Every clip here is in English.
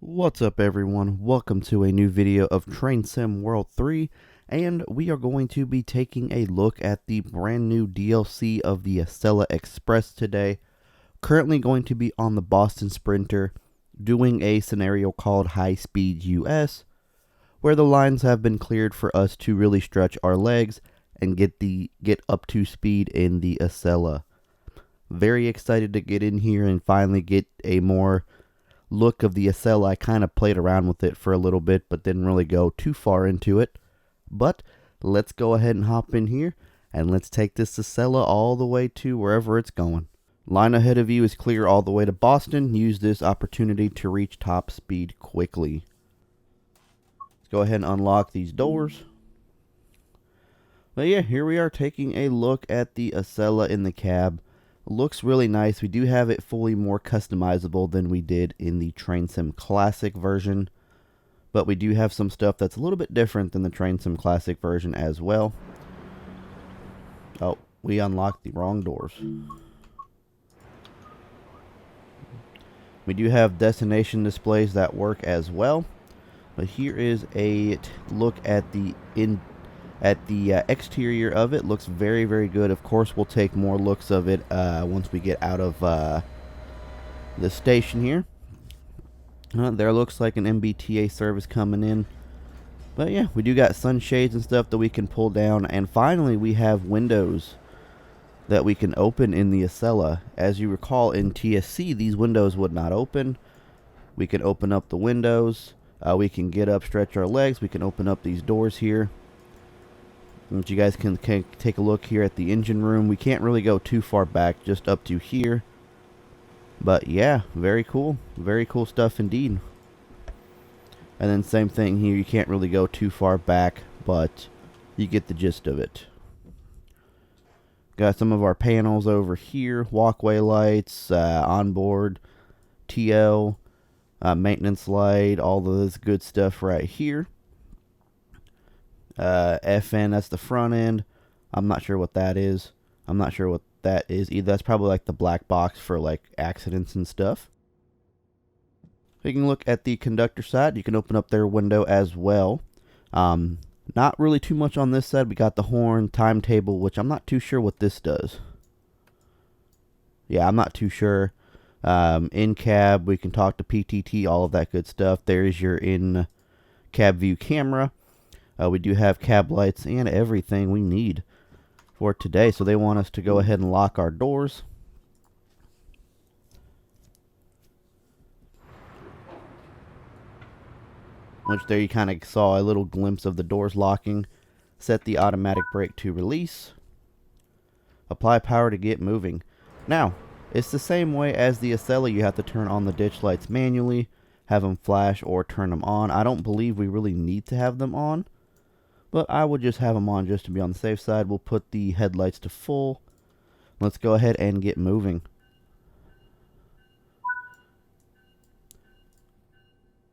What's up everyone, welcome to a new video of Train Sim World 3, and we are going to be taking a look at the brand new DLC of the Acela Express today. Currently going to be on the Boston Sprinter, doing a scenario called High Speed US, where the lines have been cleared for us to really stretch our legs and get up to speed in the Acela. Very excited to get in here and finally get a more look of the Acela. I kind of played around with it for a little bit, but didn't really go too far into it. But let's go ahead and hop in here, and let's take this Acela all the way to wherever it's going. Line ahead of you is clear all the way to Boston. Use this opportunity to reach top speed quickly. Let's go ahead and unlock these doors. But yeah, here we are taking a look at the Acela in the cab. Looks really nice. We do have it fully more customizable than we did in the Train Sim Classic version, but we do have some stuff that's a little bit different than the Train Sim Classic version as well. Oh, we unlocked the wrong doors. We do have destination displays that work as well, but here is a look at the exterior of it. Looks very, very good. Of course, we'll take more looks of it once we get out of the station here. There looks like an MBTA service coming in. But yeah, we do got sunshades and stuff that we can pull down. And finally, we have windows that we can open in the Acela. As you recall, in TSC, these windows would not open. We can open up the windows. We can get up, stretch our legs. We can open up these doors here. And you guys can take a look here at the engine room. We can't really go too far back, just up to here. But yeah, very cool. Very cool stuff indeed. And then same thing here. You can't really go too far back, but you get the gist of it. Got some of our panels over here. Walkway lights, onboard, TL, maintenance light, all of this good stuff right here. FN, that's the front end. I'm not sure what that is. I'm not sure what that is either. That's probably like the black box for like accidents and stuff. You can look at the conductor side. You can open up their window as well. Not really too much on this side. We got the horn, timetable, which I'm not too sure what this does. Yeah, I'm not too sure. In cab, we can talk to PTT, all of that good stuff. There's your in cab view camera. We do have cab lights and everything we need for today. So they want us to go ahead and lock our doors. Which there you kind of saw a little glimpse of the doors locking. Set the automatic brake to release. Apply power to get moving. Now, it's the same way as the Acela. You have to turn on the ditch lights manually, have them flash or turn them on. I don't believe we really need to have them on, but I would just have them on just to be on the safe side. We'll put the headlights to full. Let's go ahead and get moving.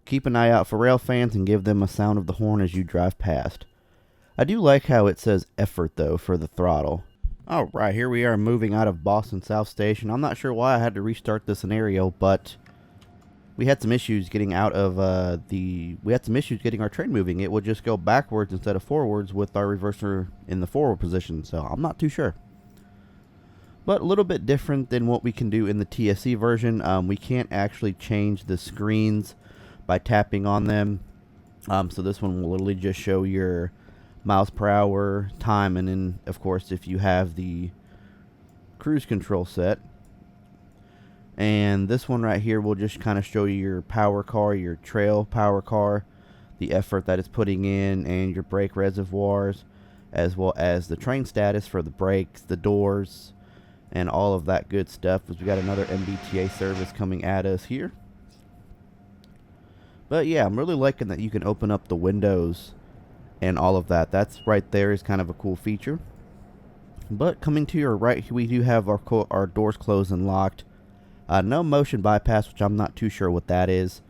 Keep an eye out for rail fans and give them a sound of the horn as you drive past. I do like how it says effort though for the throttle. Alright, here we are moving out of Boston South Station. I'm not sure why I had to restart the scenario, but we had some issues getting out of we had some issues getting our train moving. It would just go backwards instead of forwards with our reverser in the forward position, so I'm not too sure. But a little bit different than what we can do in the TSC version. We can't actually change the screens by tapping on them. So this one will literally just show your miles per hour, time, and then, of course, if you have the cruise control set. And this one right here will just kind of show you your power car, your trail power car, the effort that it's putting in, and your brake reservoirs, as well as the train status for the brakes, the doors, and all of that good stuff. Because we got another MBTA service coming at us here. But yeah, I'm really liking that you can open up the windows and all of that. That's right there is kind of a cool feature. But coming to your right, we do have our doors closed and locked. No motion bypass, which I'm not too sure what that is.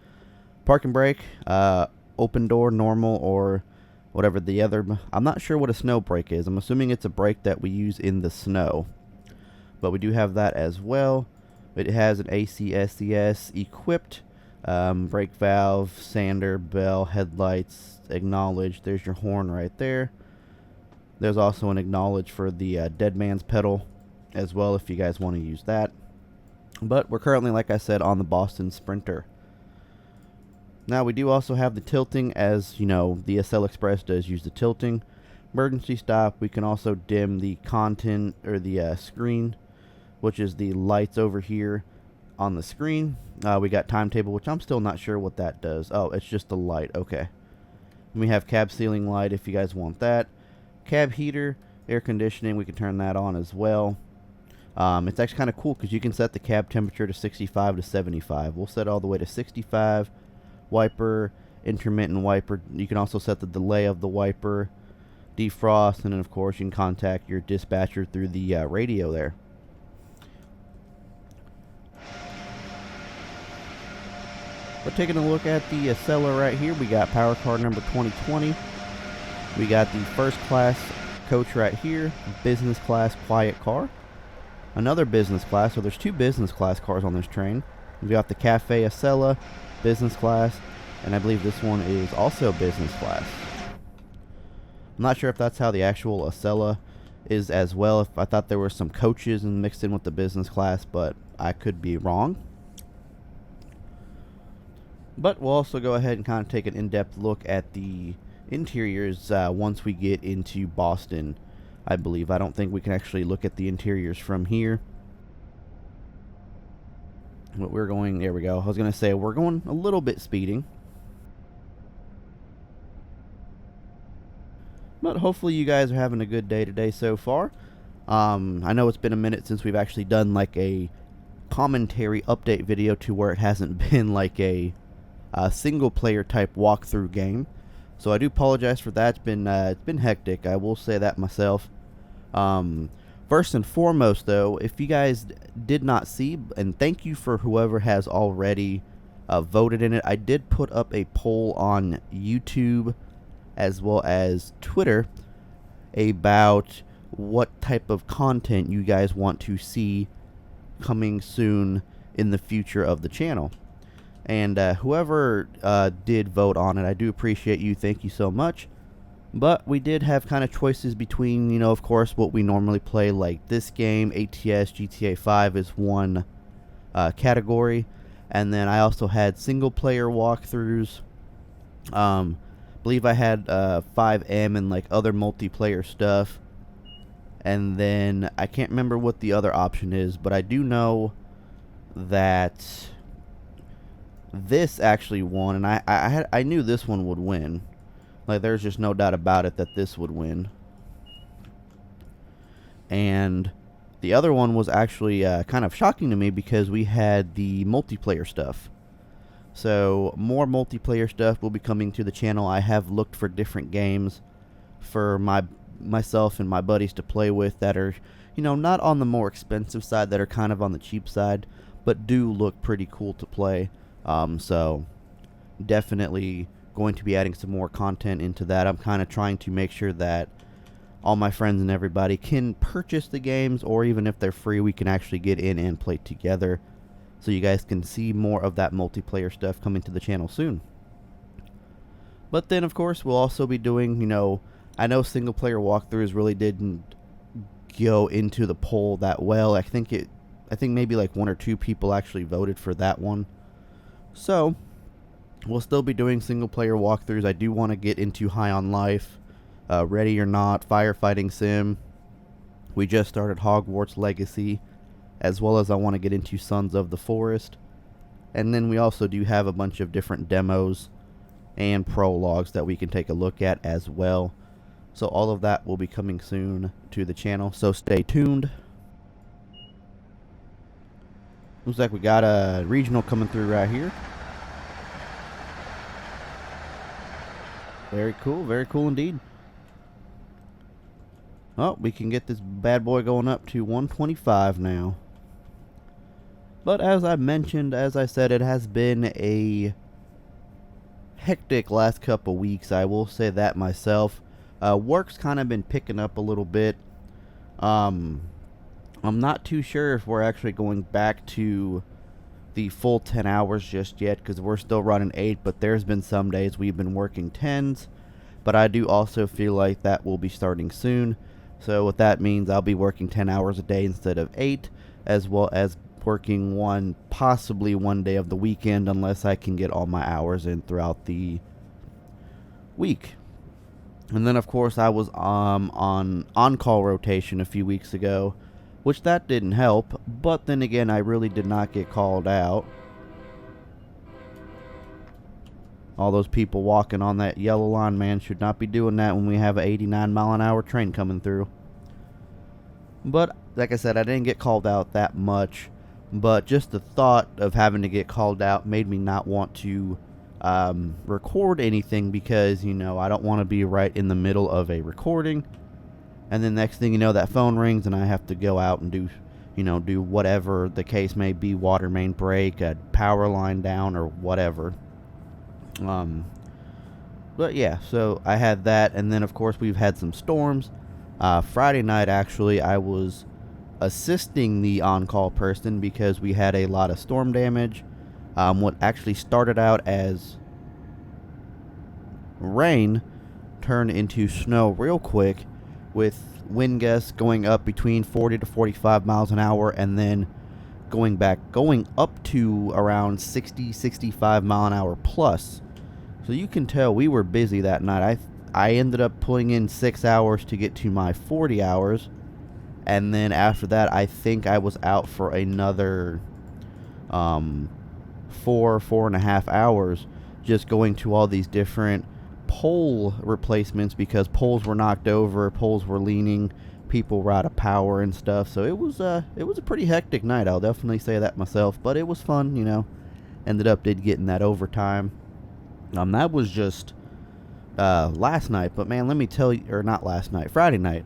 Park and brake, open door, normal, or whatever the other. I'm not sure what a snow brake is. I'm assuming it's a brake that we use in the snow. but we do have that as well. It has an ACSES equipped, brake valve, sander, bell, headlights, acknowledge. There's your horn right there. There's also an acknowledge for the dead man's pedal as well if you guys want to use that. But we're currently, like I said, on the Boston Sprinter. Now we do also have the tilting, as you know, the Acela Express does use the tilting. Emergency stop, we can also dim the content or the screen, which is the lights over here on the screen. We got timetable, which I'm still not sure what that does. Oh, it's just the light. Okay. And we have cab ceiling light if you guys want that. Cab heater, air conditioning, we can turn that on as well. It's actually kind of cool because you can set the cab temperature to 65 to 75. We'll set all the way to 65. Wiper, intermittent wiper. You can also set the delay of the wiper, defrost, and then of course you can contact your dispatcher through the radio there. But taking a look at the Acela right here, we got power car number 2020. We got the first class coach right here, business class quiet car. Another business class, so there's two business class cars on this train. We got the Cafe Acela, business class, and I believe this one is also business class. I'm not sure if that's how the actual Acela is as well. If I thought there were some coaches and mixed in with the business class, but I could be wrong. But we'll also go ahead and kind of take an in-depth look at the interiors once we get into Boston, I believe. I don't think we can actually look at the interiors from here. But we're going, there we go. I was going to say, we're going a little bit speeding. But hopefully you guys are having a good day today so far. I know it's been a minute since we've actually done like a commentary update video to where it hasn't been like a single player type walkthrough game. So I do apologize for that. It's been hectic. I will say that myself. First and foremost, though, if you guys did not see, and thank you for whoever has already voted in it, I did put up a poll on YouTube as well as Twitter about what type of content you guys want to see coming soon in the future of the channel. And whoever did vote on it, I do appreciate you. Thank you so much. But we did have kind of choices between, you know, of course, what we normally play, like this game, ATS, GTA 5 is one category. And then I also had single-player walkthroughs. Believe I had 5M and like other multiplayer stuff. And then I can't remember what the other option is, but I do know that this actually won, and I knew this one would win. Like, there's just no doubt about it that this would win. And the other one was actually kind of shocking to me because we had the multiplayer stuff. So more multiplayer stuff will be coming to the channel. I have looked for different games for myself and my buddies to play with that are, you know, not on the more expensive side, that are kind of on the cheap side, but do look pretty cool to play. So definitely going to be adding some more content into that. I'm kind of trying to make sure that all my friends and everybody can purchase the games, or even if they're free, we can actually get in and play together. So you guys can see more of that multiplayer stuff coming to the channel soon. But then, of course, we'll also be doing, you know, I know single player walkthroughs really didn't go into the poll that well. I think maybe like one or two people actually voted for that one. So we'll still be doing single player walkthroughs. I do want to get into High on Life, Ready or Not, Firefighting Sim. We just started Hogwarts Legacy, as well as I want to get into Sons of the Forest. And then we also do have a bunch of different demos and prologues that we can take a look at as well. So all of that will be coming soon to the channel, so stay tuned. Looks like we got a regional coming through right here. Very cool indeed. Oh, we can get this bad boy going up to 125 now. But as I mentioned, as I said, it has been a hectic last couple weeks. I will say that myself. Work's kind of been picking up a little bit. I'm not too sure if we're actually going back to the full 10 hours just yet, because we're still running 8, but there's been some days we've been working 10s. But I do also feel like that will be starting soon. So what that means, I'll be working 10 hours a day instead of 8, as well as working possibly one day of the weekend, unless I can get all my hours in throughout the week. And then, of course, I was on on-call rotation a few weeks ago, which that didn't help. But then again, I really did not get called out. All those people walking on that yellow line, man, should not be doing that when we have an 89-mile-an-hour train coming through. But, like I said, I didn't get called out that much. But just the thought of having to get called out made me not want to record anything, because, you know, I don't want to be right in the middle of a recording. And then next thing you know, that phone rings and I have to go out and do whatever the case may be, water main break, a power line down, or whatever. But yeah, so I had that, and then of course we've had some storms. Friday night, actually, I was assisting the on-call person because we had a lot of storm damage. What actually started out as rain turned into snow real quick, with wind gusts going up between 40 to 45 miles an hour, and then going up to around 65 mile an hour plus. So you can tell we were busy that night. I ended up pulling in 6 hours to get to my 40 hours. And then after that, I think I was out for another 4.5 hours, just going to all these different pole replacements, because poles were knocked over, poles were leaning, people were out of power and stuff. So it was a pretty hectic night. I'll definitely say that myself, but it was fun, you know. Did getting that overtime. That was just last night, but man, let me tell you, or not last night, Friday night.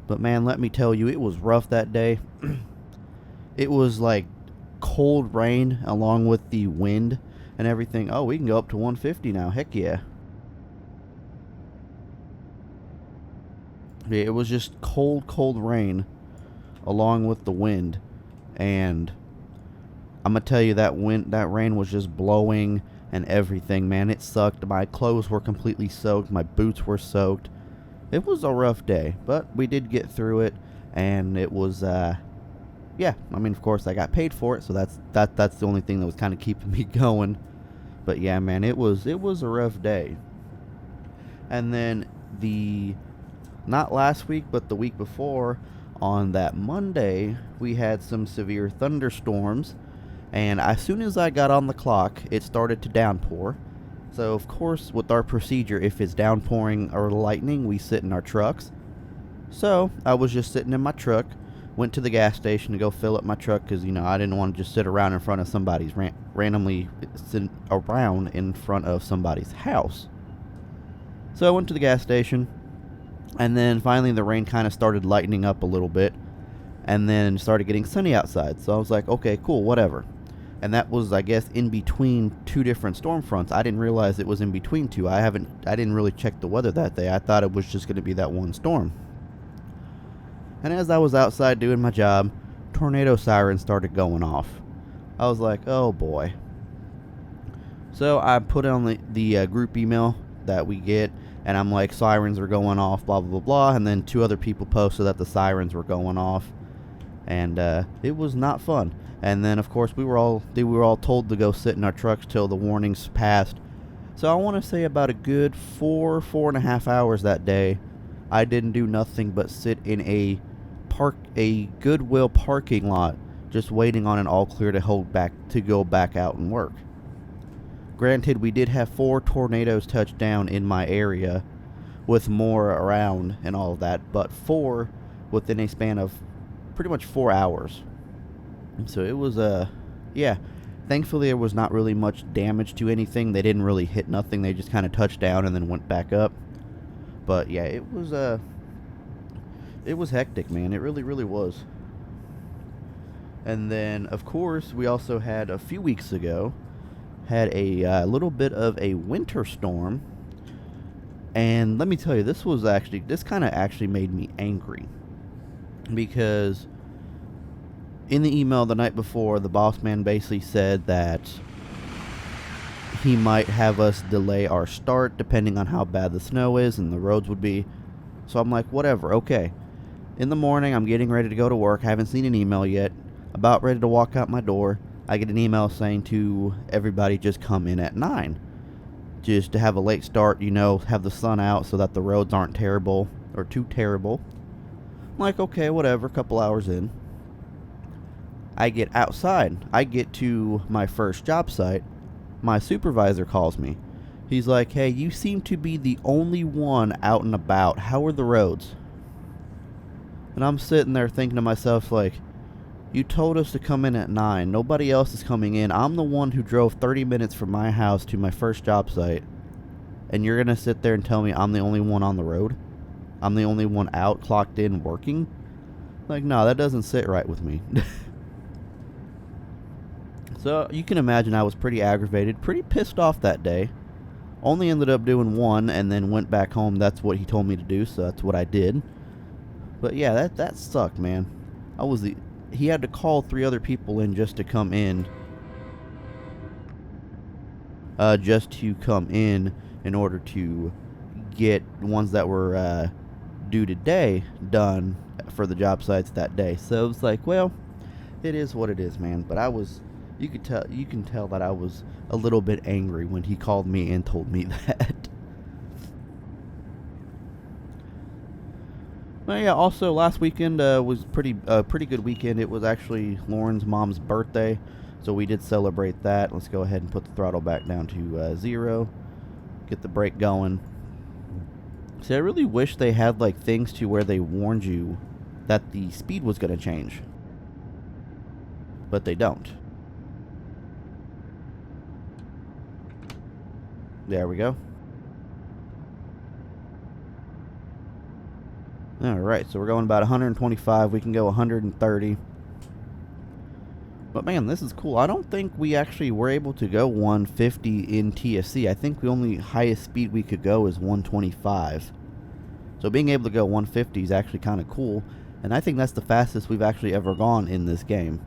But man, let me tell you, it was rough that day. It was like cold rain along with the wind and everything. Oh, we can go up to 150 now. Heck yeah. Yeah, it was just cold rain along with the wind. And I'm going to tell you, that rain was just blowing and everything, man. It sucked. My clothes were completely soaked. My boots were soaked. It was a rough day, but we did get through it, and it was, yeah, I mean, of course, I got paid for it, so that's the only thing that was kind of keeping me going. But yeah, man, it was a rough day. And then not last week, but the week before, on that Monday, we had some severe thunderstorms, and as soon as I got on the clock, it started to downpour. So, of course, with our procedure, if it's downpouring or lightning, we sit in our trucks. So, I was just sitting in my truck, went to the gas station to go fill up my truck, because, you know, I didn't want to just sit around in front of somebody's, randomly sit around in front of somebody's house. So, I went to the gas station, and then finally the rain kind of started lightening up a little bit, and then started getting sunny outside. So, I was like, okay, cool, whatever. And that was, I guess, in between two different storm fronts. I didn't realize it was in between two. I didn't really check the weather that day. I thought it was just going to be that one storm. And as I was outside doing my job, tornado sirens started going off. I was like, oh boy. So I put on the group email that we get, and I'm like, sirens are going off, blah, blah, blah, blah. And then 2 other people posted that the sirens were going off. And it was not fun. And then, of course, we were all told to go sit in our trucks till the warnings passed. So I want to say about a good 4.5 hours that day, I didn't do nothing but sit in a Goodwill parking lot, just waiting on an all clear to go back out and work. Granted, we did have 4 tornadoes touch down in my area, with more around and all of that, but 4 within a span of pretty much 4 hours. So it was, yeah, thankfully there was not really much damage to anything. They didn't really hit nothing. They just kind of touched down and then went back up. But yeah, it was hectic, man. It really, really was. And then, of course, we also had, a few weeks ago, had a little bit of a winter storm. And let me tell you, this kind of actually made me angry. Because in the email the night before, the boss man basically said that he might have us delay our start depending on how bad the snow is and the roads would be. So I'm like, whatever, okay. In the morning, I'm getting ready to go to work. I haven't seen an email yet. About ready to walk out my door, I get an email saying to everybody just come in at 9. Just to have a late start, you know, have the sun out so that the roads aren't terrible or too terrible. I'm like, okay, whatever, a couple hours in. I get outside. I get to my first job site. My supervisor calls me. He's like, hey, you seem to be the only one out and about. How are the roads? And I'm sitting there thinking to myself, like, you told us to come in at 9. Nobody else is coming in. I'm the one who drove 30 minutes from my house to my first job site. And you're going to sit there and tell me I'm the only one on the road? I'm the only one out, clocked in, working? Like, no, that doesn't sit right with me. So you can imagine I was pretty aggravated, pretty pissed off that day. Only ended up doing one and then went back home. That's what he told me to do, so that's what I did. But yeah, that sucked, man. He had to call 3 other people in just to come in. In order to get ones that were due today done for the job sites that day. So it was like, well, it is what it is, man. But you can tell that I was a little bit angry when he called me and told me that. Well, yeah, also last weekend was pretty good weekend. It was actually Lauren's mom's birthday, so we did celebrate that. Let's go ahead and put the throttle back down to 0. Get the brake going. See, I really wish they had like things to where they warned you that the speed was going to change. But they don't. There we go. Alright, so we're going about 125. We can go 130. But man, this is cool. I don't think we actually were able to go 150 in TSC. I think the only highest speed we could go is 125. So being able to go 150 is actually kind of cool. And I think that's the fastest we've actually ever gone in this game.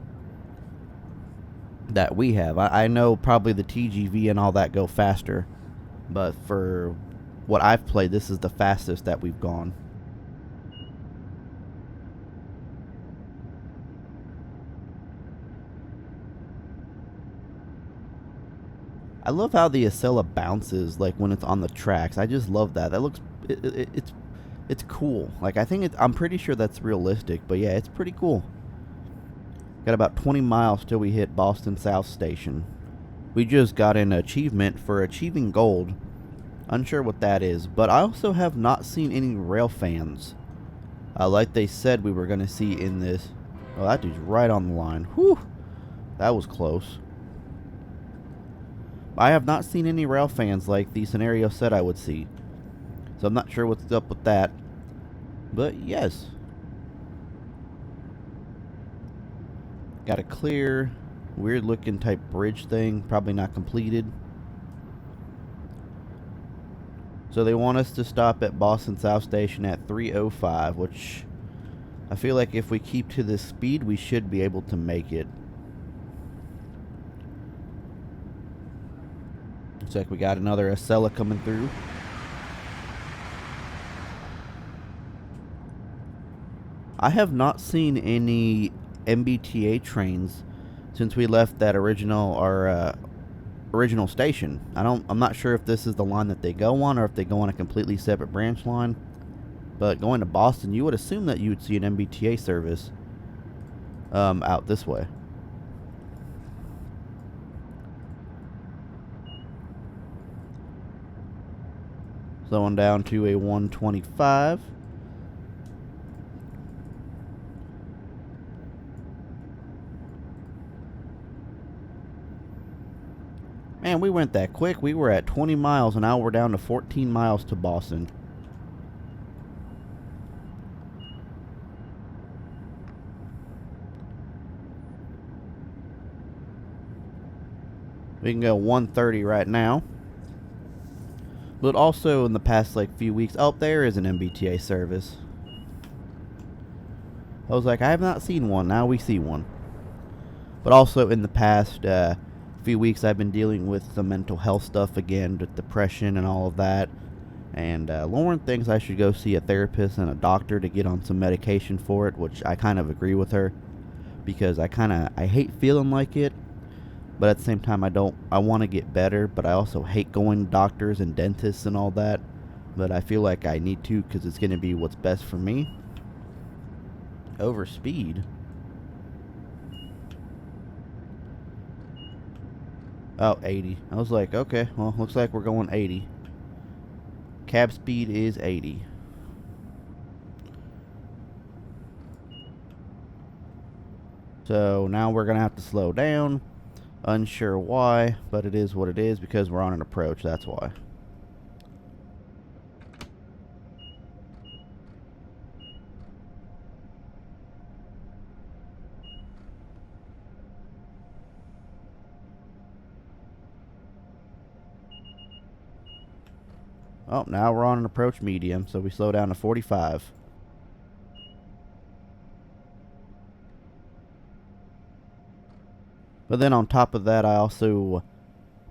That we have. I know probably the TGV and all that go faster. But for what I've played, this is the fastest that we've gone. I love how the Acela bounces like when it's on the tracks. I just love that. That looks it's cool. Like I'm pretty sure that's realistic, but yeah, it's pretty cool. Got about 20 miles till we hit Boston South Station. We just got an achievement for achieving gold. Unsure what that is, but I also have not seen any rail fans. Like they said we were going to see in this. Oh, that dude's right on the line. Whew. That was close. I have not seen any rail fans like the scenario said I would see. So I'm not sure what's up with that. But yes. Got a clear, weird looking type bridge thing. Probably not completed. So they want us to stop at Boston South Station at 3:05, which I feel like if we keep to this speed, we should be able to make it. Looks like we got another Acela coming through. I have not seen any MBTA trains since we left that original station. I'm not sure if this is the line that they go on or if they go on a completely separate branch line. But going to Boston, you would assume that you would see an MBTA service out this way. Slowing down to a 125. Man, we went that quick. We were at 20 miles and now we're down to 14 miles to Boston. We can go 130 right now. But also in the past few weeks, oh, there is an MBTA service. I was like, I have not seen one. Now we see one. But also in the past few weeks, I've been dealing with some mental health stuff again, with depression and all of that. And Lauren thinks I should go see a therapist and a doctor to get on some medication for it, which I kind of agree with her, because I hate feeling like it, but at the same time I want to get better, but I also hate going to doctors and dentists and all that. But I feel like I need to, because it's going to be what's best for me. Over speed. Oh, 80. I was like, okay, well, looks like we're going 80. Cab speed is 80. So now we're going to have to slow down. Unsure why, but it is what it is because we're on an approach, that's why. Oh, now we're on an approach medium, so we slow down to 45. But then on top of that, I also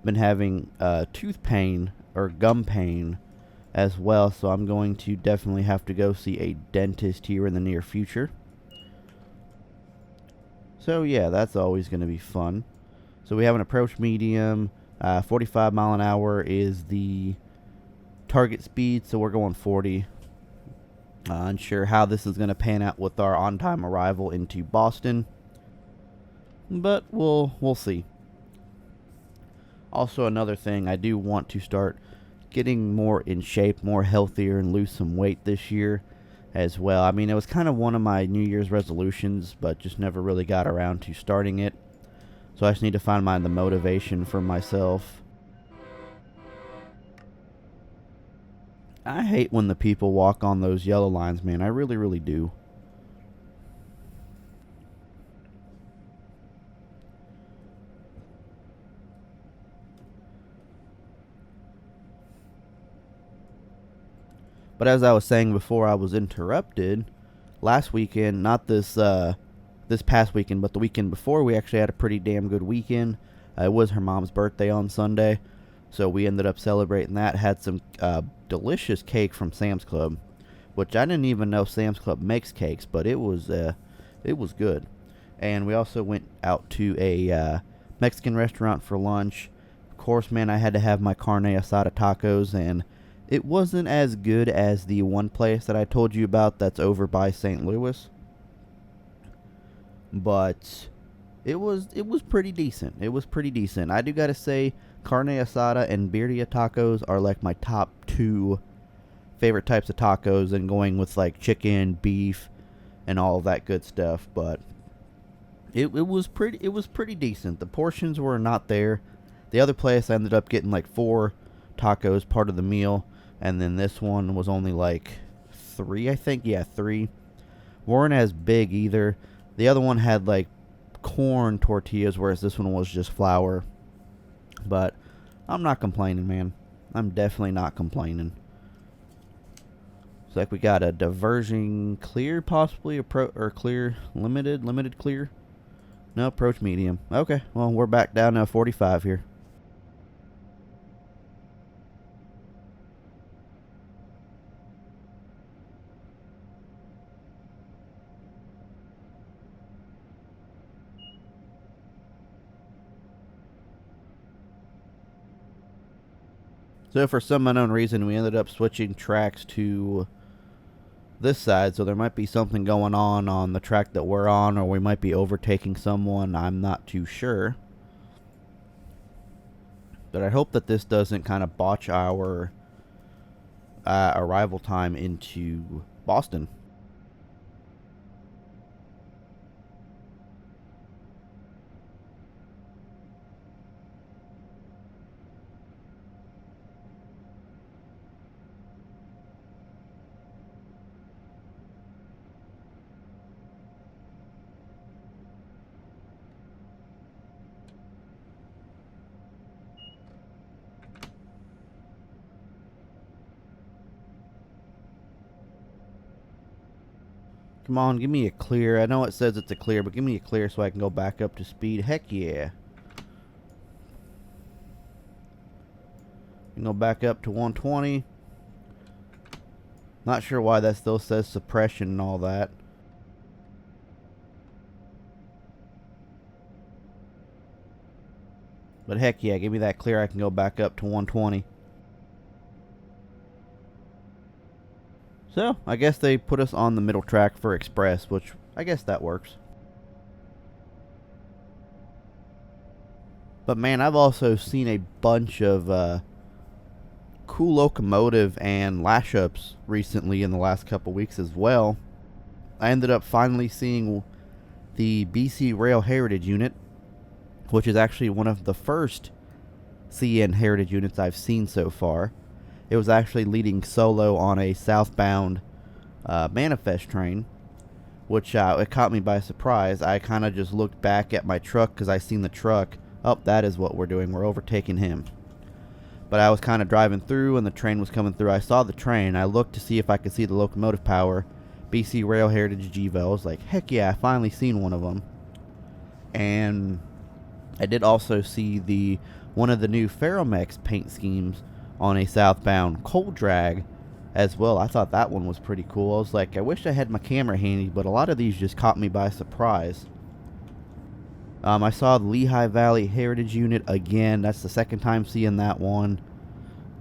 been having tooth pain or gum pain as well, so I'm going to definitely have to go see a dentist here in the near future. So yeah, that's always going to be fun. So we have an approach medium. 45 mile an hour is the target speed, so we're going 40. Unsure how this is going to pan out with our on-time arrival into Boston, but we'll see. Also, another thing, I do want to start getting more in shape, more healthier, and lose some weight this year as well. I mean, it was kind of one of my New Year's resolutions, but just never really got around to starting it. So I just need to find the motivation for myself. I hate when the people walk on those yellow lines, man. I really, really do. But as I was saying before I was interrupted, last weekend, not this past weekend, but the weekend before, we actually had a pretty damn good weekend. It was her mom's birthday on Sunday, so we ended up celebrating that. Had some delicious cake from Sam's Club, which I didn't even know Sam's Club makes cakes, but it was good. And we also went out to a Mexican restaurant for lunch. Of course, man, I had to have my carne asada tacos, and it wasn't as good as the one place that I told you about that's over by St. Louis, but it was pretty decent. It was pretty decent. I do gotta say, carne asada and birria tacos are like my top two favorite types of tacos, and going with like chicken, beef, and all of that good stuff. But it was pretty decent. The portions were not there. The other place I ended up getting like 4 tacos, part of the meal, and then this one was only like 3, I think. Yeah, 3. Weren't as big either. The other one had like corn tortillas, whereas this one was just flour. But I'm not complaining, man. I'm definitely not complaining. It's like we got a diversion clear, possibly, or clear, limited clear. No, approach medium. Okay, well, we're back down to 45 here. So for some unknown reason, we ended up switching tracks to this side, so there might be something going on the track that we're on, or we might be overtaking someone. I'm not too sure. But I hope that this doesn't kind of botch our arrival time into Boston. Come on, give me a clear. I know it says it's a clear, but give me a clear so I can go back up to speed. Heck yeah. You can go back up to 120. Not sure why that still says suppression and all that. But heck yeah, give me that clear. I can go back up to 120. So, I guess they put us on the middle track for Express, which I guess that works. But man, I've also seen a bunch of cool locomotive and lash ups recently in the last couple weeks as well. I ended up finally seeing the BC Rail Heritage Unit, which is actually one of the first CN Heritage units I've seen so far. It was actually leading solo on a southbound manifest train, which it caught me by surprise. I kind of just looked back at my truck because I seen the truck. Oh, that is what we're doing. We're overtaking him. But I was kind of driving through and the train was coming through. I saw the train. I looked to see if I could see the locomotive power. BC Rail Heritage GVO. I was like, heck yeah, I finally seen one of them. And I did also see one of the new Ferromex paint schemes on a southbound coal drag as well. I thought that one was pretty cool. I was like, I wish I had my camera handy, but a lot of these just caught me by surprise. I saw the Lehigh Valley Heritage Unit again. That's the second time seeing that one.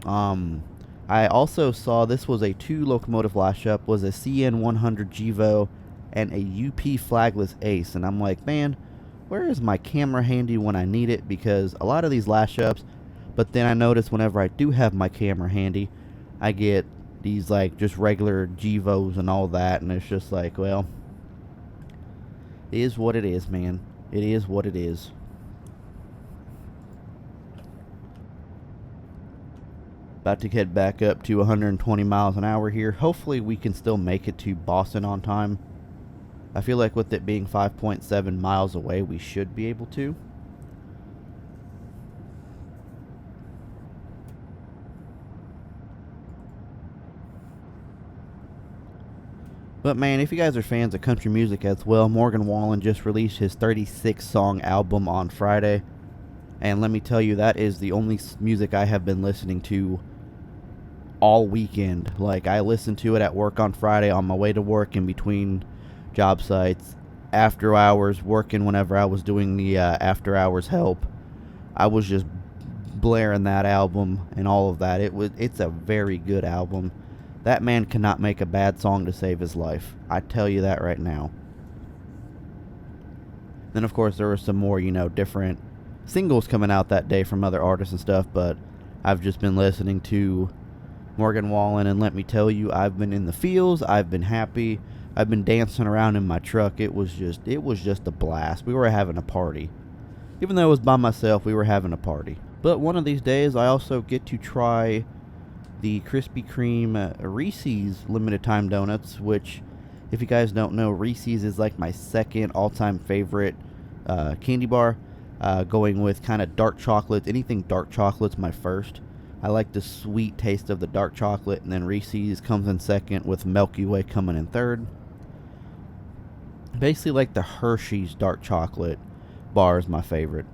I also saw this was a 2 locomotive lash up, was a CN 100 GVO and a UP flagless ace. And I'm like, man, where is my camera handy when I need it? Because a lot of these lash ups, but then I notice whenever I do have my camera handy, I get these like just regular GVOs and all that. And it's just like, well, it is what it is, man. It is what it is. About to head back up to 120 miles an hour here. Hopefully we can still make it to Boston on time. I feel like with it being 5.7 miles away, we should be able to. But man, if you guys are fans of country music as well, Morgan Wallen just released his 36-song album on Friday. And let me tell you, that is the only music I have been listening to all weekend. Like, I listened to it at work on Friday, on my way to work, in between job sites, after hours, working whenever I was doing the after hours help. I was just blaring that album and all of that. It's a very good album. That man cannot make a bad song to save his life. I tell you that right now. Then, of course, there were some more, different singles coming out that day from other artists and stuff, but I've just been listening to Morgan Wallen, and let me tell you, I've been in the fields. I've been happy. I've been dancing around in my truck. It was just a blast. We were having a party. Even though it was by myself, we were having a party. But one of these days, I also get to try the Krispy Kreme Reese's limited time donuts, which, if you guys don't know, Reese's is like my second all-time favorite candy bar, going with kind of dark chocolate. Anything dark chocolate's my first. I like the sweet taste of the dark chocolate, and then Reese's comes in second, with Milky Way coming in third. Basically like the Hershey's dark chocolate bar is my favorite.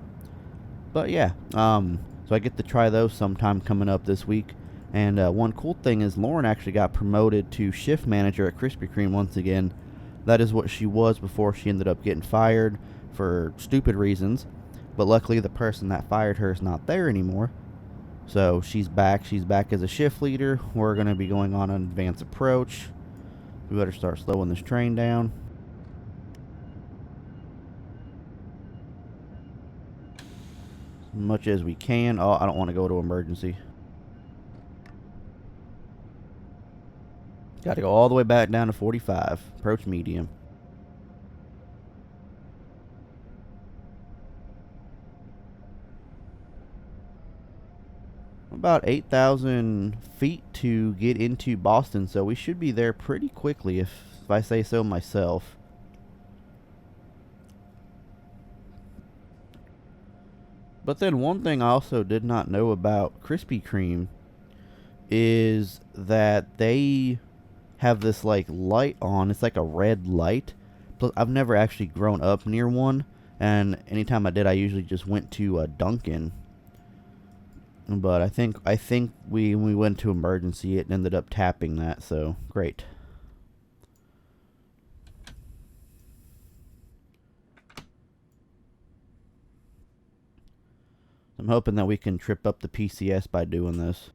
But yeah, so I get to try those sometime coming up this week. And one cool thing is Lauren actually got promoted to shift manager at Krispy Kreme once again. That is what she was before she ended up getting fired for stupid reasons. But luckily the person that fired her is not there anymore. So she's back. She's back as a shift leader. We're going to be going on an advanced approach. We better start slowing this train down. As much as we can. Oh, I don't want to go to emergency. Got to go all the way back down to 45. Approach medium. About 8,000 feet to get into Boston, so we should be there pretty quickly, if I say so myself. But then one thing I also did not know about Krispy Kreme is that they have this like light on. It's like a red light. Plus, I've never actually grown up near one, and anytime I did, I usually just went to Dunkin'. But I think when we went to emergency, it ended up tapping that. So great. I'm hoping that we can trip up the PCS by doing this.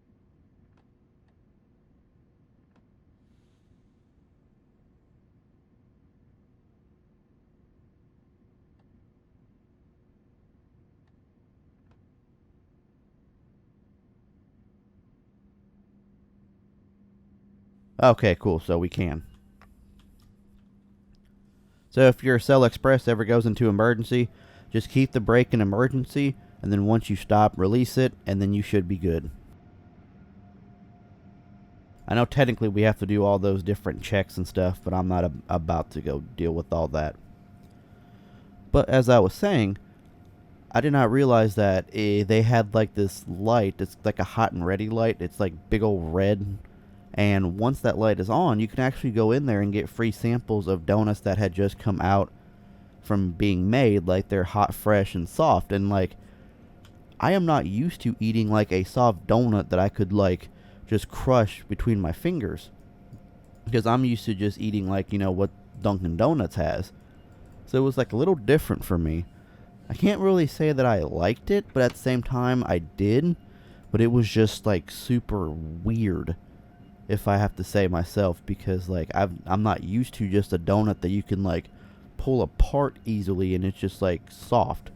Okay, cool. So we can. So if your Acela Express ever goes into emergency, just keep the brake in emergency, and then once you stop, release it, and then you should be good. I know technically we have to do all those different checks and stuff, but I'm not about to go deal with all that. But as I was saying, I did not realize that they had like this light. It's like a hot and ready light. It's like big old red. And once that light is on, you can actually go in there and get free samples of donuts that had just come out from being made. Like they're hot, fresh, and soft. And like, I am not used to eating like a soft donut that I could like just crush between my fingers. Because I'm used to just eating like, you know, what Dunkin' Donuts has. So it was like a little different for me. I can't really say that I liked it, but at the same time I did. But it was just like super weird, if I have to say myself, because like I'm not used to just a donut that you can like pull apart easily and it's just like soft.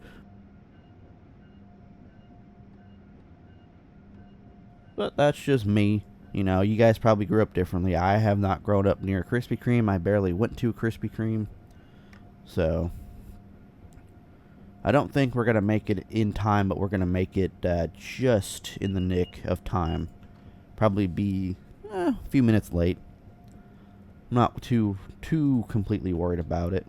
But that's just me. You know, you guys probably grew up differently. I have not grown up near Krispy Kreme. I barely went to a Krispy Kreme. So I don't think we're going to make it in time, but we're going to make it just in the nick of time. Probably be a few minutes late. I'm not too completely worried about it.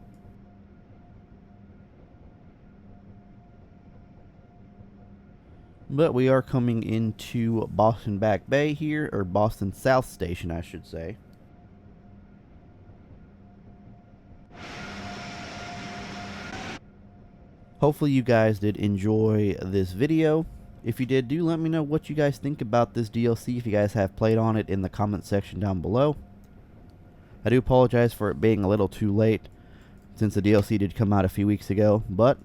But we are coming into Boston Back Bay here, or Boston South Station, I should say. Hopefully you guys did enjoy this video. If you did, do let me know what you guys think about this DLC, if you guys have played on it, in the comment section down below. I do apologize for it being a little too late, since the DLC did come out a few weeks ago, but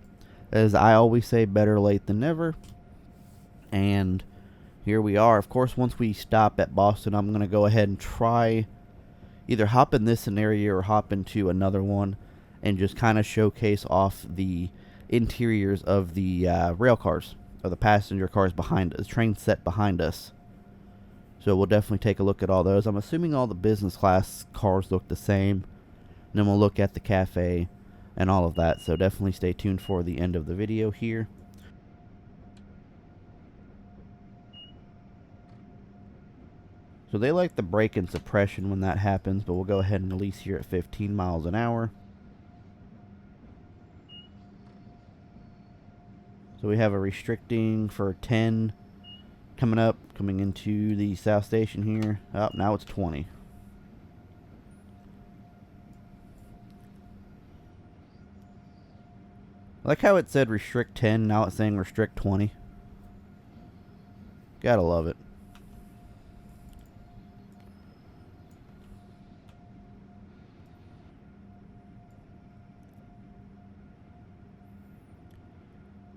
as I always say, better late than never. And here we are. Of course, once we stop at Boston, I'm going to go ahead and try either hop in this scenario or hop into another one and just kind of showcase off the interiors of the rail cars, or the passenger cars behind us, the train set behind us. So we'll definitely take a look at all those. I'm assuming all the business class cars look the same. And then we'll look at the cafe and all of that. So definitely stay tuned for the end of the video here. So they like the brake and suppression when that happens, but we'll go ahead and release here at 15 miles an hour. So we have a restricting for 10 coming into the South Station here. Oh, now it's 20. I like how it said restrict 10, now it's saying restrict 20. Gotta love it.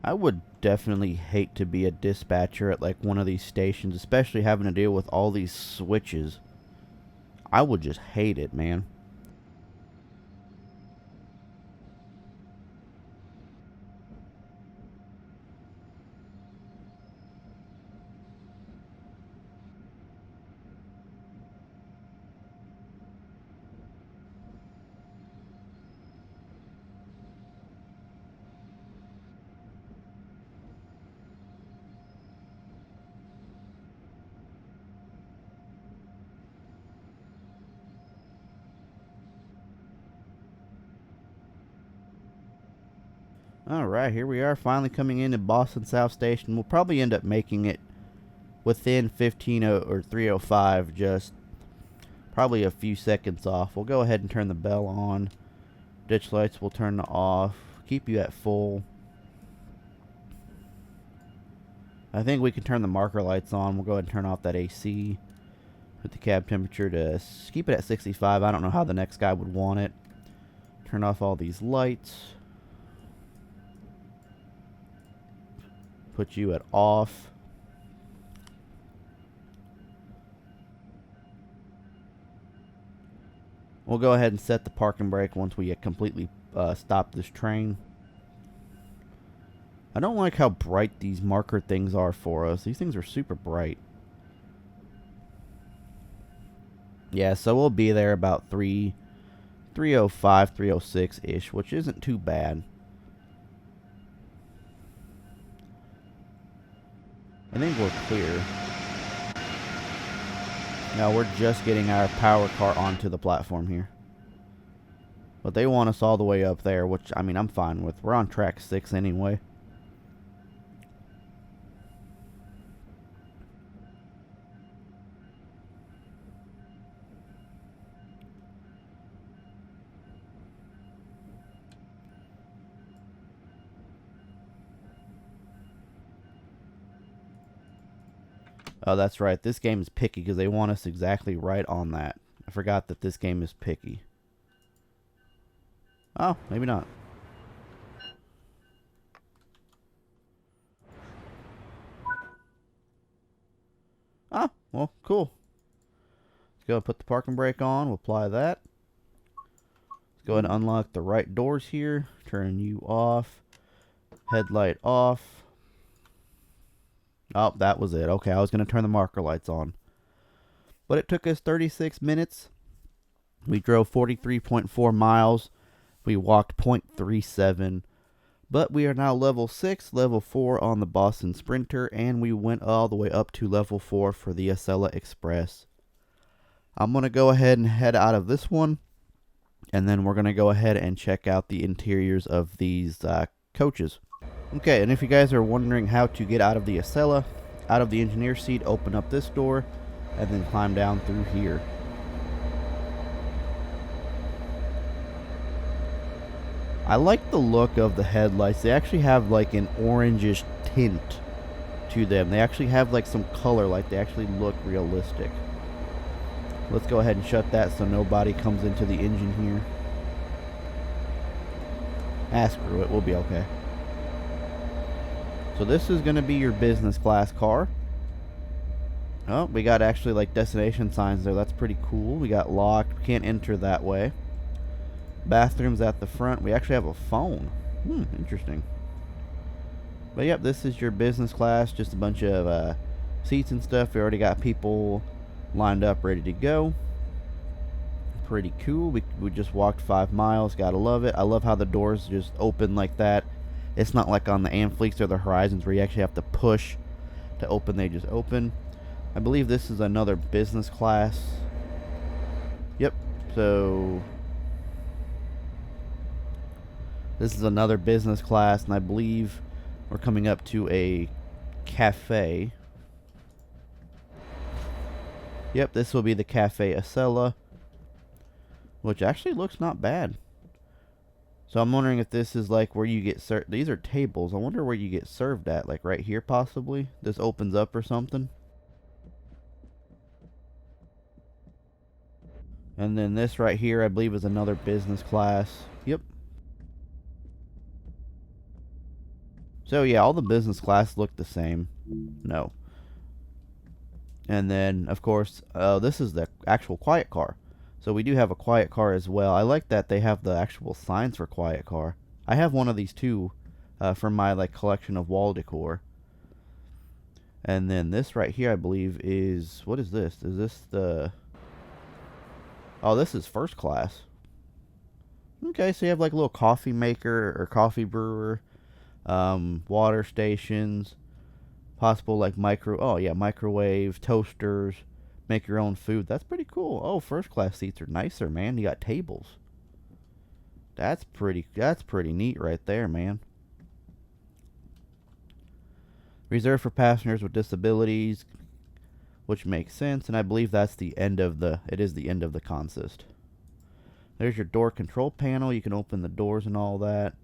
I would definitely hate to be a dispatcher at like one of these stations, especially having to deal with all these switches. I would just hate it, man. Alright, here we are finally coming into Boston South Station. We'll probably end up making it within 15 or 305, just Probably a few seconds off. We'll go ahead and turn the bell on. Ditch lights will turn off. Keep you at full. I think we can turn the marker lights on. We'll go ahead and turn off that AC. Put the cab temperature to keep it at 65. I don't know how the next guy would want it. Turn off all these lights. Put you at off. We'll go ahead and set the parking brake once we completely stop this train. I don't like how bright these marker things are for us. These things are super bright. Yeah, so we'll be there about 3:05, 3:06-ish, which isn't too bad. I think we're clear. Now we're just getting our power car onto the platform here. But they want us all the way up there, which, I mean, I'm fine with. We're on track 6 anyway. Oh, that's right. This game is picky because they want us exactly right on that. I forgot that this game is picky. Oh, maybe not. Ah, well, cool. Let's go and put the parking brake on. We'll apply that. Let's go ahead and unlock the right doors here. Turn you off. Headlight off. Oh, that was it. Okay, I was going to turn the marker lights on. But it took us 36 minutes. We drove 43.4 miles. We walked 0.37. But we are now level 6, level 4 on the Boston Sprinter, and we went all the way up to level 4 for the Acela Express. I'm going to go ahead and head out of this one, and then we're going to go ahead and check out the interiors of these coaches. Okay, and if you guys are wondering how to get out of the Acela, out of the engineer seat, open up this door, and then climb down through here. I like the look of the headlights. They actually have like an orangish tint to them. They actually have like some color, like they actually look realistic. Let's go ahead and shut that so nobody comes into the engine here. Ah, screw it. We'll be okay. So this is going to be your business class car. Oh, we got actually like destination signs there. That's pretty cool. We got locked. We can't enter that way. Bathrooms at the front. We actually have a phone. Interesting. But yep, this is your business class. Just a bunch of seats and stuff. We already got people lined up, ready to go. Pretty cool. We just walked 5 miles. Gotta love it. I love how the doors just open like that. It's not like on the Amfleets or the Horizons where you actually have to push to open. They just open. I believe this is another business class. Yep. So this is another business class, and I believe we're coming up to a cafe. Yep, this will be the Cafe Acela, which actually looks not bad. So I'm wondering if this is like where you get served. These are tables. I wonder where you get served at. Like right here, possibly. This opens up or something. And then this right here, I believe, is another business class. Yep. So yeah, all the business class look the same. No. And then, of course, this is the actual quiet car. So we do have a quiet car as well. I like that they have the actual signs for quiet car. I have one of these too, from my like collection of wall decor. And then this right here, I believe, is, what is this? Is this the... Oh, this is first class. Okay, so you have like a little coffee maker or coffee brewer, water stations, possible like microwave, toasters, make your own food. That's pretty cool. Oh, first class seats are nicer, man. You got tables. That's pretty neat right there, man. Reserved for passengers with disabilities. which makes sense, and I believe that's the end of the, it is the end of the consist. There's your door control panel. You can open the doors and all that.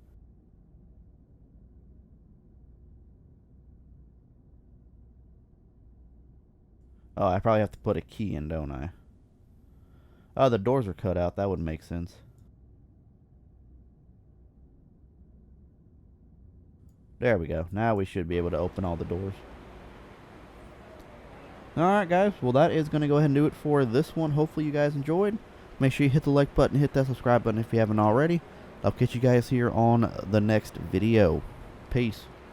Oh, I probably have to put a key in, don't I? Oh, the doors are cut out. That would make sense. There we go. Now we should be able to open all the doors. Alright guys, well that is going to go ahead and do it for this one. Hopefully you guys enjoyed. Make sure you hit the like button, hit that subscribe button if you haven't already. I'll catch you guys here on the next video. Peace.